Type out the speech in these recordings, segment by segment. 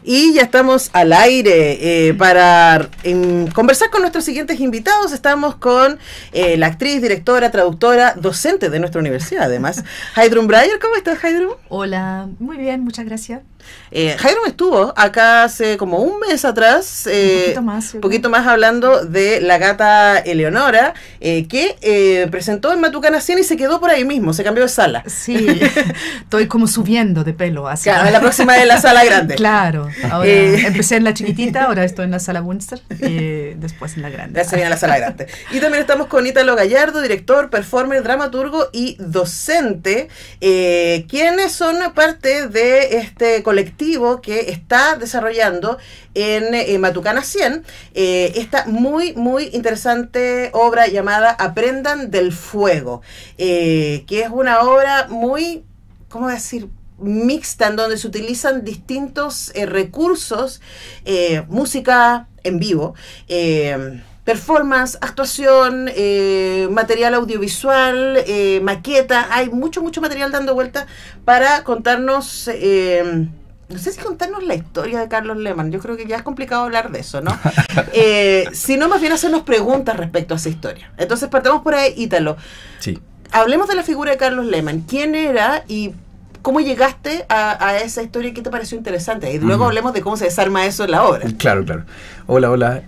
Y ya estamos al aire para conversar con nuestros siguientes invitados. Estamos con la actriz, directora, traductora, docente de nuestra universidad, además, Heidrun Breyer. ¿Cómo estás, Heidrun? Hola, muy bien, muchas gracias. Heidrun estuvo acá hace como un mes atrás, un poquito más hablando de La Gata Eleonora, que presentó en Matucana 100 y se quedó por ahí mismo, se cambió de sala. Sí, estoy como subiendo de pelo. Claro, la próxima es la sala grande. Claro, ahora empecé en la chiquitita, ahora estoy en la sala Windsor y después en la grande. Ya se viene la sala grande. Y también estamos con Ítalo Gallardo, director, performer, dramaturgo y docente, quienes son parte de este colectivo que está desarrollando en Matucana 100 esta muy interesante obra llamada Aprendan del Fuego, que es una obra muy, ¿cómo decir?, mixta, en donde se utilizan distintos recursos, música en vivo, performance, actuación, material audiovisual, maqueta. Hay mucho material dando vueltas para contarnos, no sé si contarnos la historia de Carlos Lehmann. Yo creo que ya es complicado hablar de eso, ¿no? Sino más bien hacernos preguntas respecto a esa historia. Entonces partamos por ahí, Ítalo. Sí. Hablemos de la figura de Carlos Lehmann. ¿Quién era y cómo llegaste a esa historia? ¿Qué te pareció interesante? Y luego hablemos de cómo se desarma eso en la obra. Claro. Hola.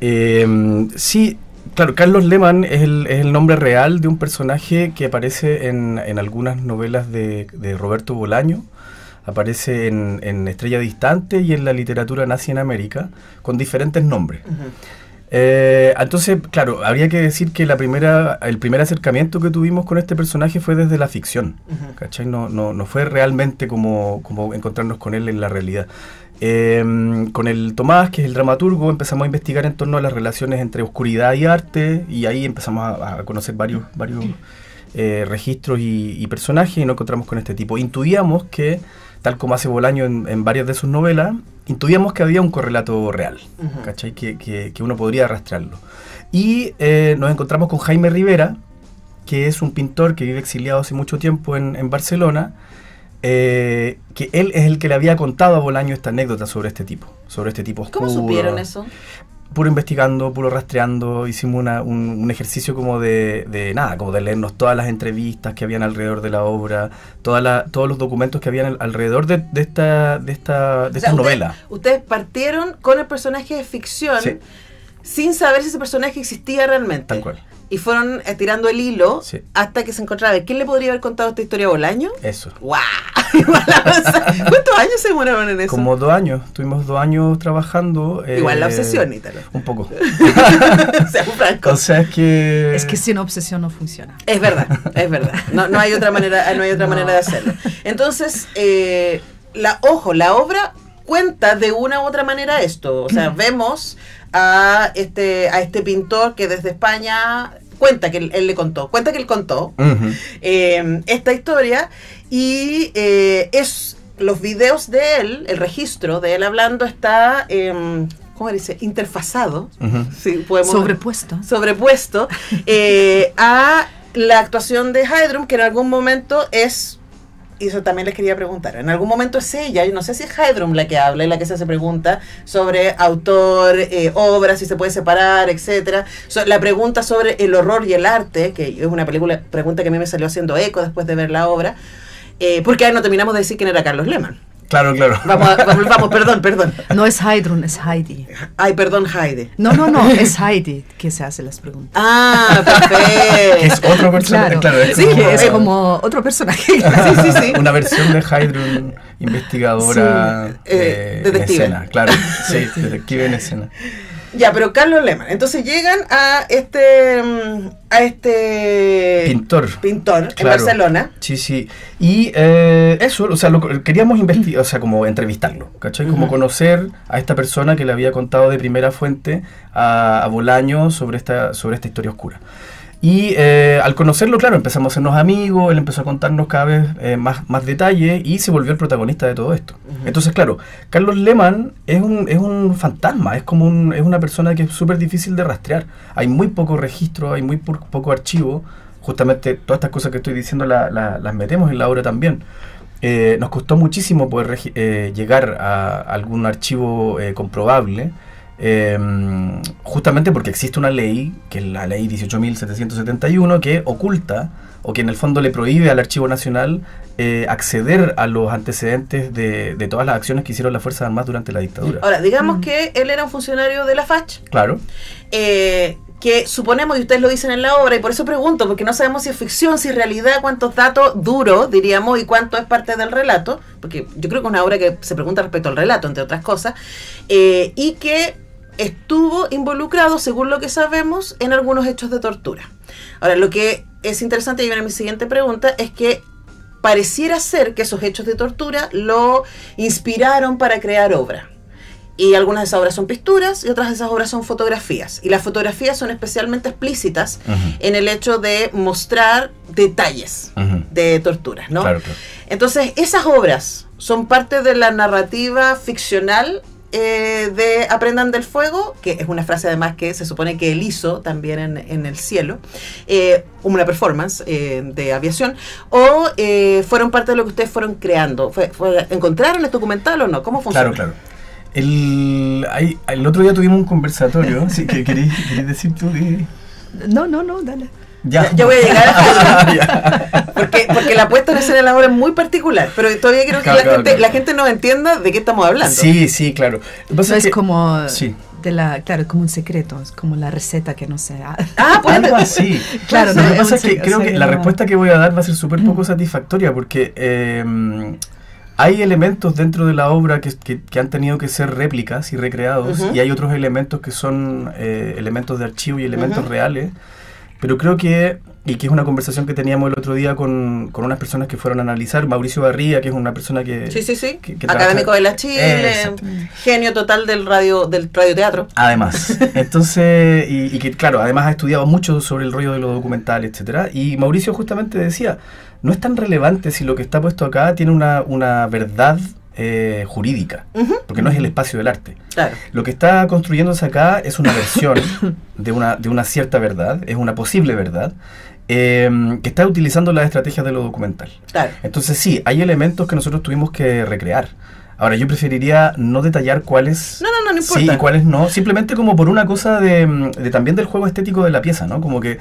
Sí, claro, Carlos Lehmann es el nombre real de un personaje que aparece en algunas novelas de Roberto Bolaño. Aparece en Estrella Distante y en la literatura nazi en América, con diferentes nombres. Entonces, claro, habría que decir que el primer acercamiento que tuvimos con este personaje fue desde la ficción, ¿cachai? No fue realmente como encontrarnos con él en la realidad. Con el Tomás, que es el dramaturgo, empezamos a investigar en torno a las relaciones entre oscuridad y arte, y ahí empezamos a conocer varios registros y personajes, y nos encontramos con este tipo. Intuíamos que, tal como hace Bolaño en varias de sus novelas, intuíamos que había un correlato real, ¿cachai? Que uno podría arrastrarlo. Y nos encontramos con Jaime Rivera, que es un pintor que vive exiliado hace mucho tiempo en Barcelona, que él es el que le había contado a Bolaño esta anécdota sobre este tipo oscuro. ¿Cómo supieron eso? Puro investigando, puro rastreando. Hicimos un ejercicio como de leernos todas las entrevistas que habían alrededor de la obra, todos los documentos que habían alrededor de esta novela. Ustedes partieron con el personaje de ficción, sí, sin saber si ese personaje existía realmente. Tal cual. Y fueron tirando el hilo, sí, hasta que se encontraba. ¿Quién le podría haber contado esta historia a Bolaño? Eso. ¡Guau! ¿Cuántos años se demoraron en eso? Como 2 años. Tuvimos 2 años trabajando. Igual la obsesión, Ítalo. Un poco. Sean francos. O sea, es que sin obsesión no funciona. Es verdad. No hay otra manera de hacerlo. Entonces, la obra cuenta de una u otra manera esto. O sea, vemos a este pintor que desde España cuenta que él contó esta historia, y es los videos de él, el registro de él hablando está ¿cómo dice? Interfazado, sí, sobrepuesto a la actuación de Heidrun, que en algún momento es, y eso también les quería preguntar, en algún momento es ella, yo no sé si es Heidrun la que habla y la que se hace pregunta sobre autor, obra, si se puede separar, etcétera. La pregunta sobre el horror y el arte, que es una pregunta que a mí me salió haciendo eco después de ver la obra, porque ahí no terminamos de decir quién era Carlos Lehmann. Claro. Vamos, perdón. No es Heidrun, es Heidi. Ay, perdón, Heidi. No, es Heidi que se hace las preguntas. Ah, perfecto. Es otro personaje. Claro, es como otro personaje. Sí. Una versión de Heidrun, investigadora, sí, detective. En escena. Claro, sí, detective en escena. Ya, pero Carlos Lehmann. Entonces llegan a este pintor claro, en Barcelona. Sí. Y eso, o sea, queríamos investigar, o sea, como entrevistarlo, ¿cachai? Como conocer a esta persona que le había contado de primera fuente a Bolaño sobre esta historia oscura. Y al conocerlo, claro, empezamos a hacernos amigos, él empezó a contarnos cada vez más detalles y se volvió el protagonista de todo esto. Entonces, claro, Carlos Lehmann es un fantasma, es una persona que es súper difícil de rastrear. Hay muy poco registro, hay muy poco archivo. Justamente todas estas cosas que estoy diciendo las metemos en la obra también. nos costó muchísimo poder llegar a algún archivo comprobable, justamente porque existe una ley, que es la ley 18.771, que oculta, o que en el fondo le prohíbe al Archivo Nacional acceder a los antecedentes de todas las acciones que hicieron las Fuerzas Armadas durante la dictadura. Ahora, digamos que él era un funcionario de la FACH. Claro. Que suponemos, y ustedes lo dicen en la obra, y por eso pregunto, porque no sabemos si es ficción, si es realidad, cuántos datos duros, diríamos, y cuánto es parte del relato, porque yo creo que es una obra que se pregunta respecto al relato, entre otras cosas, y que estuvo involucrado, según lo que sabemos, en algunos hechos de tortura. Ahora, lo que es interesante, y viene mi siguiente pregunta, es que pareciera ser que esos hechos de tortura lo inspiraron para crear obra. Y algunas de esas obras son pinturas y otras de esas obras son fotografías. Y las fotografías son especialmente explícitas en el hecho de mostrar detalles de torturas, ¿no? Claro, claro. Entonces, esas obras son parte de la narrativa ficcional de Aprendan del Fuego, que es una frase además que se supone que él hizo también en el cielo, una performance de aviación, o fueron parte de lo que ustedes fueron creando. ¿Encontraron el documental o no? ¿Cómo funciona? Claro, claro. El otro día tuvimos un conversatorio. ¿Sí? ¿Querés decir tú? No, dale. Ya voy a llegar a porque la puesta en escena de la obra es muy particular, pero todavía creo que la gente no entienda de qué estamos hablando. Sí, claro. Lo que pasa es como... Sí. Claro, como un secreto, es como la receta que no se da. Algo así. Claro, lo que pasa es que creo que la respuesta que voy a dar va a ser súper poco satisfactoria, porque hay elementos dentro de la obra que han tenido que ser réplicas y recreados, y hay otros elementos que son elementos de archivo y elementos reales, pero creo que, y que es una conversación que teníamos el otro día con unas personas que fueron a analizar, Mauricio Barría, que es una persona que... Sí. Que académico de la Chile, genio total del radioteatro. Además, entonces, y que claro, además ha estudiado mucho sobre el rollo de lo documental, etcétera, y Mauricio justamente decía, no es tan relevante si lo que está puesto acá tiene una verdad jurídica, porque no es el espacio del arte. Claro. Lo que está construyéndose acá es una versión de una cierta verdad, es una posible verdad, que está utilizando las estrategias de lo documental. Claro. Entonces sí, hay elementos que nosotros tuvimos que recrear. Ahora, yo preferiría no detallar cuáles no importa. Sí y cuáles no, simplemente como por una cosa de también del juego estético de la pieza, ¿no? Como que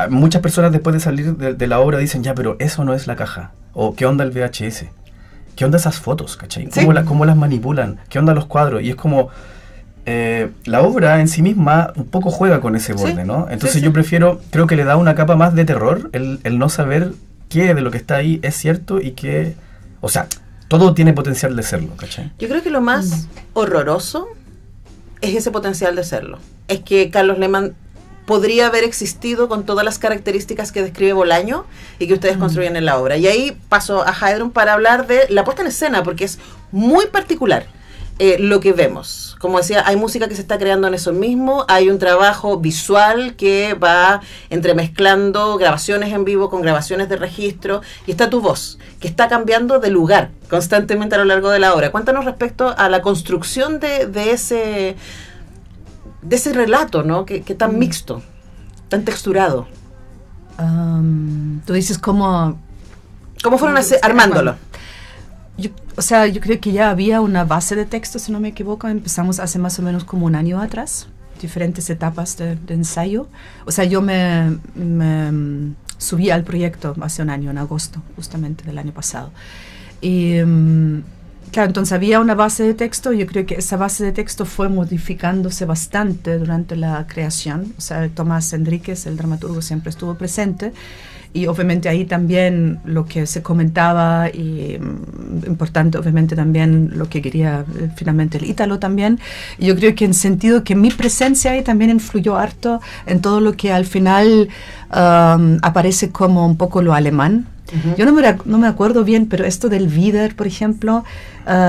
muchas personas después de salir de la obra dicen, ya, pero eso no es la caja, o ¿qué onda el VHS? ¿Qué onda esas fotos? ¿Cachai? ¿Cómo las manipulan? ¿Qué onda los cuadros? Y es como la obra en sí misma un poco juega con ese borde, ¿no? Entonces yo creo que le da una capa más de terror el no saber qué de lo que está ahí es cierto y qué... O sea, todo tiene potencial de serlo, ¿cachai? Yo creo que lo más horroroso es ese potencial de serlo. Es que Carlos Lehmann podría haber existido con todas las características que describe Bolaño y que ustedes construyen en la obra. Y ahí paso a Heidrun para hablar de la puesta en escena, porque es muy particular lo que vemos. Como decía, hay música que se está creando en eso mismo, hay un trabajo visual que va entremezclando grabaciones en vivo con grabaciones de registro, y está tu voz, que está cambiando de lugar constantemente a lo largo de la obra. Cuéntanos respecto a la construcción de ese relato, ¿no? Que tan mixto, tan texturado. Tú dices cómo fueron armándolo. Yo creo que ya había una base de texto, si no me equivoco. Empezamos hace más o menos como un año atrás, diferentes etapas de ensayo. O sea, yo me subí al proyecto hace un año, en agosto, justamente del año pasado. Y claro, entonces había una base de texto. Yo creo que esa base de texto fue modificándose bastante durante la creación. O sea, Tomás Enríquez, el dramaturgo, siempre estuvo presente. Y obviamente ahí también lo que se comentaba, y importante obviamente también lo que quería finalmente el Ítalo también. Y yo creo que en sentido que mi presencia ahí también influyó harto en todo lo que al final aparece como un poco lo alemán. Yo no me acuerdo bien, pero esto del Wieder, por ejemplo...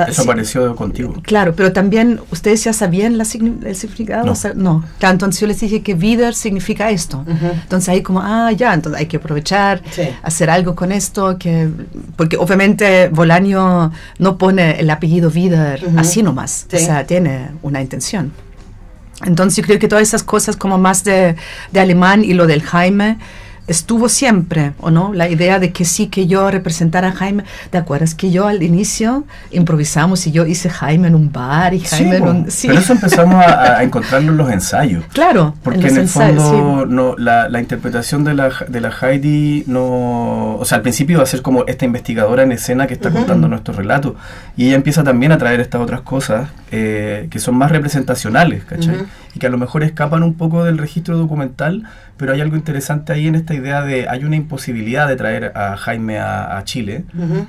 Eso apareció contigo. Claro, pero también, ¿ustedes ya sabían el significado? No. O sea, no. Claro, entonces yo les dije que Wieder significa esto. Entonces ahí como, entonces hay que aprovechar, hacer algo con esto, porque obviamente Bolaño no pone el apellido Wieder así nomás, o sea, tiene una intención. Entonces yo creo que todas esas cosas como más de alemán y lo del Jaime, estuvo siempre, ¿o no? La idea de que sí, que yo representara a Jaime. ¿Te acuerdas que yo al inicio improvisamos y yo hice Jaime en un bar y Jaime en un... Sí, pero eso empezamos a encontrarlo en los ensayos. Claro, porque en el fondo no, la interpretación de la Heidi no... O sea, al principio va a ser como esta investigadora en escena que está contando nuestro relato, y ella empieza también a traer estas otras cosas que son más representacionales, ¿cachai? Y que a lo mejor escapan un poco del registro documental, pero hay algo interesante ahí en esta idea de hay una imposibilidad de traer a Jaime a Chile.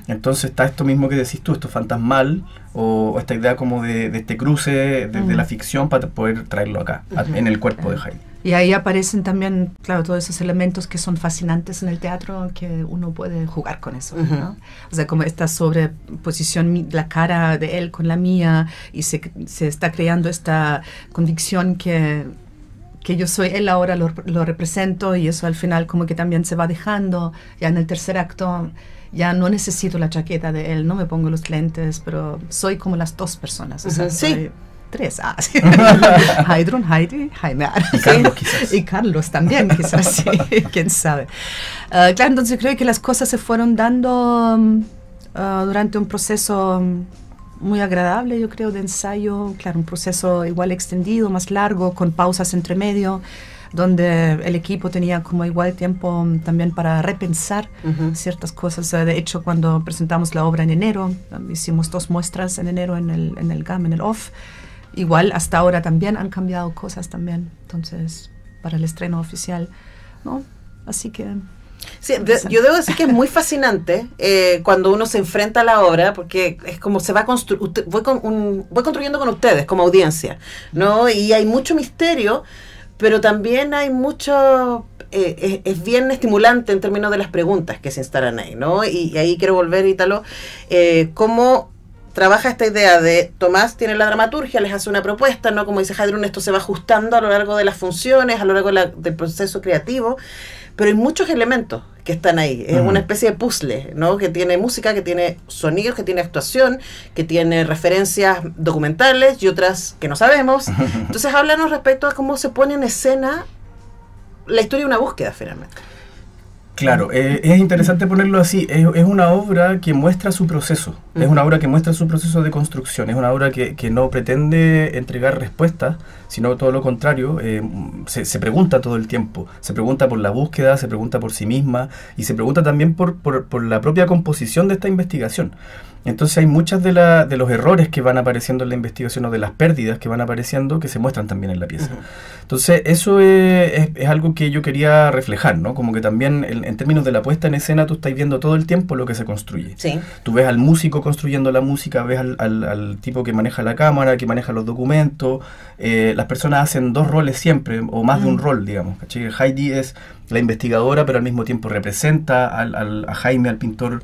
Entonces está esto mismo que decís tú, esto fantasmal, o esta idea como de este cruce de la ficción para poder traerlo acá, en el cuerpo de Jaime. Y ahí aparecen también, claro, todos esos elementos que son fascinantes en el teatro, que uno puede jugar con eso, ¿no? O sea, como esta sobreposición, la cara de él con la mía, y se está creando esta convicción que yo soy él, ahora lo represento, y eso al final como que también se va dejando. Ya en el tercer acto ya no necesito la chaqueta de él, no me pongo los lentes, pero soy como las dos personas. O sea, soy tres. Sí. Heidrun, Heidi, Jaime. Y Carlos quizás. Y Carlos también quizás, sí. Quién sabe. Claro, entonces creo que las cosas se fueron dando durante un proceso muy agradable, yo creo, de ensayo. Claro, un proceso igual extendido, más largo, con pausas entre medio, donde el equipo tenía como igual tiempo también para repensar ciertas cosas. De hecho, cuando presentamos la obra en enero, hicimos 2 muestras en enero en el GAM, en el OFF. Igual hasta ahora también han cambiado cosas también, entonces, para el estreno oficial, ¿no? Así que... Sí, yo debo decir que es muy fascinante cuando uno se enfrenta a la obra, porque es como se va voy construyendo con ustedes como audiencia, ¿no? Y hay mucho misterio, pero también hay mucho... es bien estimulante en términos de las preguntas que se instalan ahí, ¿no? Y ahí quiero volver, Ítalo, cómo trabaja esta idea de Tomás tiene la dramaturgia, les hace una propuesta, ¿no? Como dice Heidrun, esto se va ajustando a lo largo de las funciones, a lo largo del proceso creativo, pero hay muchos elementos que están ahí. Es una especie de puzzle, ¿no? Que tiene música, que tiene sonidos, que tiene actuación, que tiene referencias documentales y otras que no sabemos. Entonces, háblanos respecto a cómo se pone en escena la historia de una búsqueda, finalmente. Claro, es interesante ponerlo así. Es una obra que muestra su proceso. Es una obra que muestra su proceso de construcción. Es una obra que no pretende entregar respuestas, sino todo lo contrario. Se pregunta todo el tiempo. Se pregunta por la búsqueda, se pregunta por sí misma, y se pregunta también por la propia composición de esta investigación. Entonces hay muchas de los errores que van apareciendo en la investigación, o de las pérdidas que van apareciendo, que se muestran también en la pieza. Entonces eso es algo que yo quería reflejar, ¿no? Como que también en términos de la puesta en escena tú estás viendo todo el tiempo lo que se construye. Sí. Tú ves al músico construyendo la música, ves al tipo que maneja la cámara, que maneja los documentos. Las personas hacen 2 roles siempre, o más de un rol, digamos. ¿Cachai? Heidi es la investigadora, pero al mismo tiempo representa a Jaime, al pintor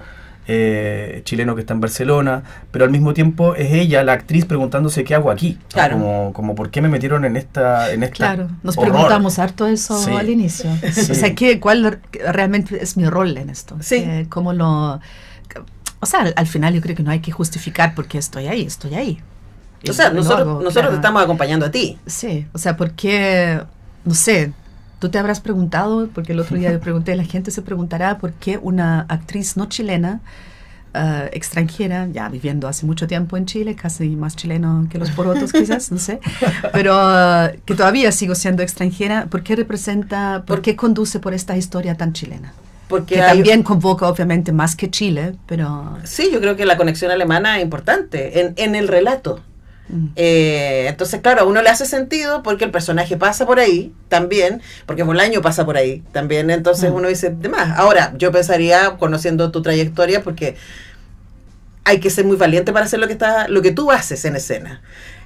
chileno que está en Barcelona, pero al mismo tiempo es ella, la actriz, preguntándose qué hago aquí, claro. como por qué me metieron en esta claro, nos horror. Preguntamos harto eso al inicio. Sí. O sea, ¿cuál realmente es mi rol en esto? Sí. ¿Cómo lo...? O sea, al final yo creo que no hay que justificar por qué estoy ahí. O sea, nosotros te estamos acompañando a ti. Sí, o sea, ¿por qué? No sé, tú te habrás preguntado, porque el otro día le pregunté, la gente se preguntará por qué una actriz no chilena, extranjera, ya viviendo hace mucho tiempo en Chile, casi más chileno que los porotos quizás, no sé, pero que todavía sigo siendo extranjera, ¿por qué conduce por esta historia tan chilena? Porque que también convoca obviamente más que Chile, pero... Sí, yo creo que la conexión alemana es importante en el relato. Entonces, claro, a uno le hace sentido porque el personaje pasa por ahí también, porque Bolaño pasa por ahí también, entonces uno dice, de más. Ahora, yo pensaría, conociendo tu trayectoria, porque hay que ser muy valiente para hacer lo que tú haces en escena,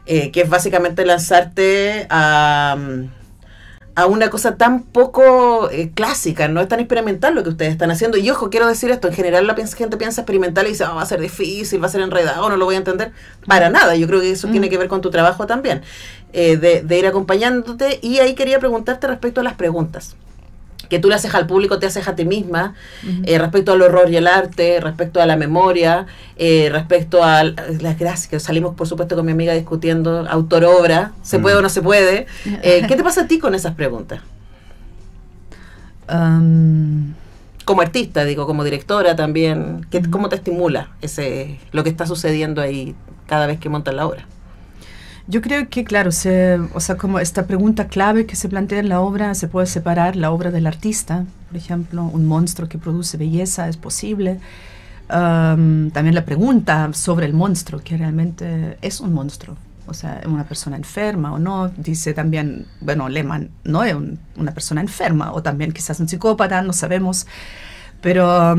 que es básicamente lanzarte a una cosa tan poco clásica, no es tan experimental lo que ustedes están haciendo. Y ojo, quiero decir esto, en general la gente piensa experimental y dice, va a ser difícil, va a ser enredado, no lo voy a entender. Para nada, yo creo que eso tiene que ver con tu trabajo también, de ir acompañándote. Y ahí quería preguntarte respecto a las preguntas que tú le haces al público, te haces a ti misma, respecto al horror y el arte, respecto a la memoria, respecto a las gracias, que salimos por supuesto con mi amiga discutiendo autor-obra, ¿se puede o no se puede? ¿Qué te pasa a ti con esas preguntas? Como artista, digo, como directora también, ¿cómo te estimula lo que está sucediendo ahí cada vez que montas la obra? Yo creo que, claro, o sea, como esta pregunta clave que se plantea en la obra, se puede separar la obra del artista, por ejemplo, un monstruo que produce belleza, ¿es posible? También la pregunta sobre el monstruo, que realmente es un monstruo, o sea, ¿es una persona enferma o no? Dice también, bueno, Lehmann no es una persona enferma, o también quizás un psicópata, no sabemos. Pero,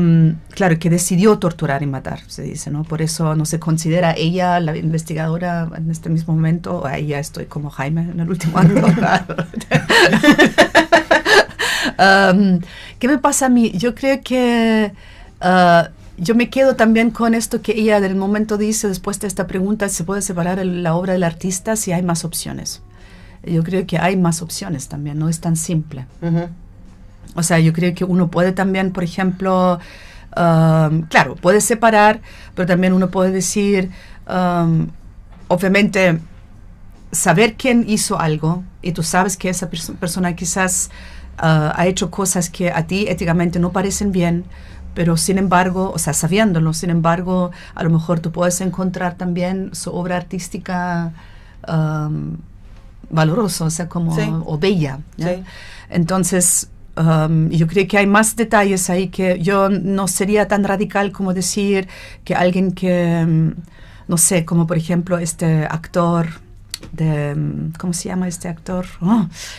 claro, que decidió torturar y matar, se dice, ¿no? Por eso no se considera ella la investigadora en este mismo momento, o ahí ya estoy como Jaime en el último acto. ¿Qué me pasa a mí? Yo creo que yo me quedo también con esto que ella del momento dice, después de esta pregunta, ¿se puede separar la obra del artista si hay más opciones? Yo creo que hay más opciones también, no es tan simple. O sea, yo creo que uno puede también, por ejemplo, claro, puede separar, pero también uno puede decir, obviamente, saber quién hizo algo, y tú sabes que esa persona quizás ha hecho cosas que a ti éticamente no parecen bien, pero sin embargo, o sea, sabiéndolo, sin embargo, a lo mejor tú puedes encontrar también su obra artística valorosa, o sea, como, sí, o bella, ¿ya? Sí. Entonces, yo creo que hay más detalles ahí, que yo no sería tan radical como decir que alguien que, no sé, como por ejemplo este actor ¿cómo se llama este actor?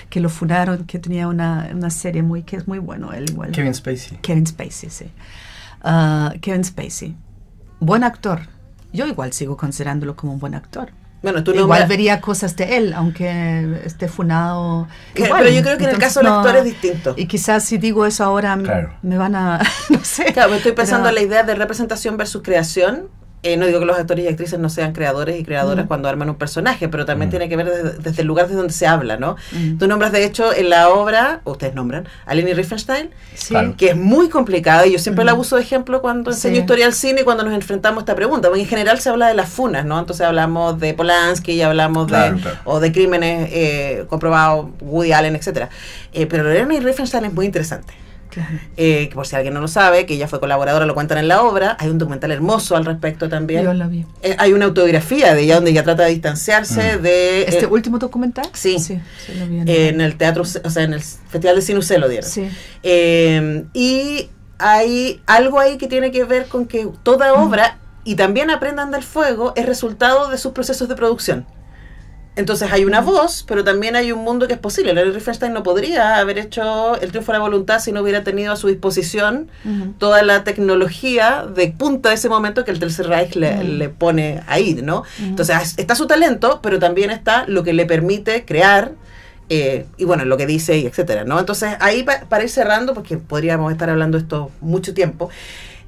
Que lo fundaron, que tenía una serie que es muy bueno, él igual. Kevin Spacey. Kevin Spacey, sí. Kevin Spacey, buen actor. Yo igual sigo considerándolo como un buen actor. Bueno, tú igual vería cosas de él, aunque esté funado. Igual. Pero yo creo que en el caso del actor es distinto. Y quizás si digo eso ahora, claro, me van a... no sé. Claro, estoy pensando en la idea de representación versus creación. No digo que los actores y actrices no sean creadores y creadoras cuando arman un personaje, pero también tiene que ver desde el lugar desde donde se habla, ¿no? Tú nombras, de hecho, en la obra, ustedes nombran, a Leni Riefenstahl, sí, que es muy complicada, y yo siempre la uso de ejemplo cuando enseño historia al cine y cuando nos enfrentamos a esta pregunta, porque en general se habla de las funas, ¿no? Entonces hablamos de Polanski y hablamos o de crímenes comprobados, Woody Allen, etcétera. Pero Leni Riefenstahl es muy interesante. Que por si alguien no lo sabe, que ella fue colaboradora, lo cuentan en la obra. Hay un documental hermoso al respecto también. Yo la vi. Hay una autobiografía de ella donde ella trata de distanciarse de... ¿Este último documental? Sí, lo vi en el teatro, o sea, en el Festival de Cine UC lo dieron. Sí. Y hay algo ahí que tiene que ver con que toda obra, y también Aprendan del Fuego, es resultado de sus procesos de producción. Entonces hay una voz, pero también hay un mundo que es posible. Leni Riefenstahl no podría haber hecho El triunfo de la voluntad si no hubiera tenido a su disposición toda la tecnología de punta de ese momento que el Tercer Reich le pone ahí, ¿no? Entonces está su talento, pero también está lo que le permite crear, y bueno, lo que dice, y etcétera, ¿no? Entonces ahí para ir cerrando, porque podríamos estar hablando de esto mucho tiempo,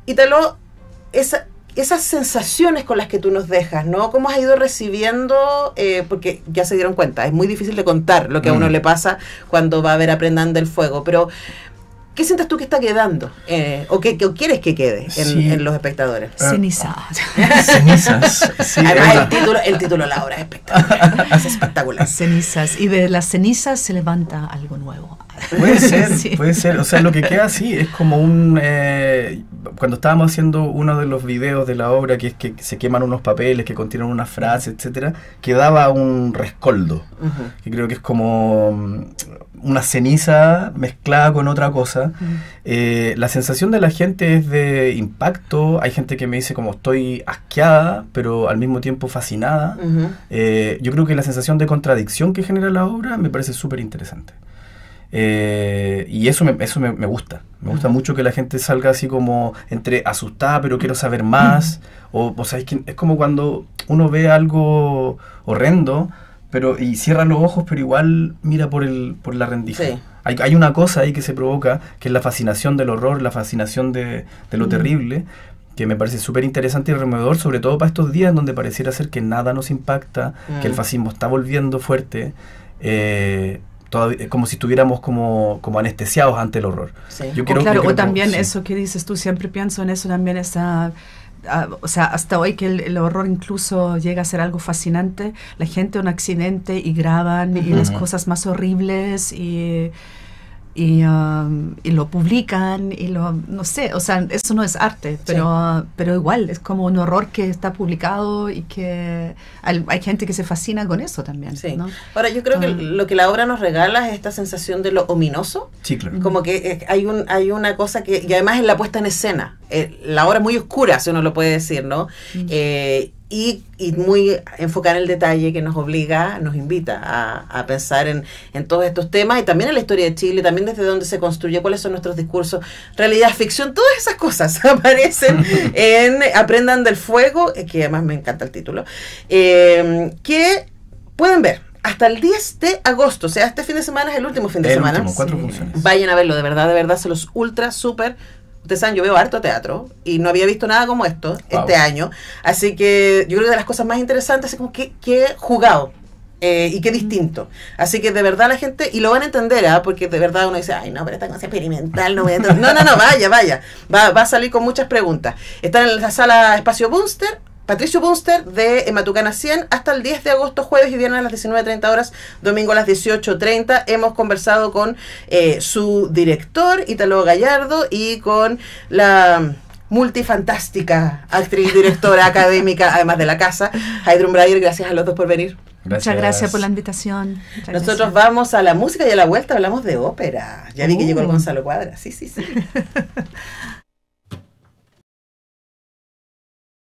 Ítalo, esas sensaciones con las que tú nos dejas, ¿no? ¿Cómo has ido recibiendo? Porque ya se dieron cuenta, es muy difícil de contar lo que a uno le pasa cuando va a ver Aprendan del Fuego, pero ¿qué sientes tú que está quedando? ¿O qué quieres que quede en los espectadores? Cenizas. Cenizas. Sí, además, el título de la obra es espectacular. Es espectacular. Cenizas. Y de las cenizas se levanta algo nuevo. Puede ser, sí, puede ser. O sea, lo que queda así es como un... cuando estábamos haciendo uno de los videos de la obra, que es que se queman unos papeles que contienen una frase, etcétera, quedaba un rescoldo, que creo que es como una ceniza mezclada con otra cosa. La sensación de la gente es de impacto. Hay gente que me dice como estoy asqueada, pero al mismo tiempo fascinada. Yo creo que la sensación de contradicción que genera la obra me parece súper interesante. Y eso me gusta. Me gusta mucho que la gente salga así como entre asustada, pero quiero saber más. O sea, es como cuando uno ve algo horrendo, y cierra los ojos, pero igual mira por la rendija. Sí. Hay una cosa ahí que se provoca, que es la fascinación del horror, la fascinación de lo terrible, que me parece súper interesante y removedor, sobre todo para estos días donde pareciera ser que nada nos impacta, que el fascismo está volviendo fuerte, como si estuviéramos como anestesiados ante el horror. Sí. O también eso que dices tú, siempre pienso en eso también, o sea, hasta hoy que el horror incluso llega a ser algo fascinante, la gente un accidente y graban y las cosas más horribles y y lo publican y no sé, o sea, eso no es arte, pero igual es como un horror que está publicado y que hay gente que se fascina con eso también. Sí. ¿no? Ahora, yo creo que lo que la obra nos regala es esta sensación de lo ominoso. Sí, claro. Como que hay una cosa que, y además en la puesta en escena, la obra es muy oscura, si uno lo puede decir, ¿no? Y muy enfocada en el detalle, que nos obliga, nos invita a pensar en todos estos temas, y también en la historia de Chile, también desde dónde se construye, cuáles son nuestros discursos, realidad, ficción, todas esas cosas aparecen en Aprendan del Fuego, que además me encanta el título, que pueden ver hasta el 10 de agosto, o sea, este fin de semana es el último fin de semana. Último, 4 funciones. Vayan a verlo, de verdad, se los ultra, súper. Ustedes saben, yo veo harto teatro y no había visto nada como esto este año. Así que yo creo que de las cosas más interesantes es como que jugado y qué distinto. Así que de verdad la gente, y lo van a entender, porque de verdad uno dice, ay no, pero esta cosa experimental, no voy a entender. No, vaya. Va a salir con muchas preguntas. Están en la sala Espacio Bunster, Patricio Bunster de Matucana 100 hasta el 10 de agosto, jueves y viernes a las 19:30 horas, domingo a las 18:30. Hemos conversado con su director, Ítalo Gallardo, y con la multifantástica actriz, directora, académica, además de la casa, Heidrun Breyer. Gracias a los dos por venir. Muchas gracias por la invitación. Nosotros vamos a la música y a la vuelta hablamos de ópera. Ya vi que llegó el Gonzalo Cuadra. Sí.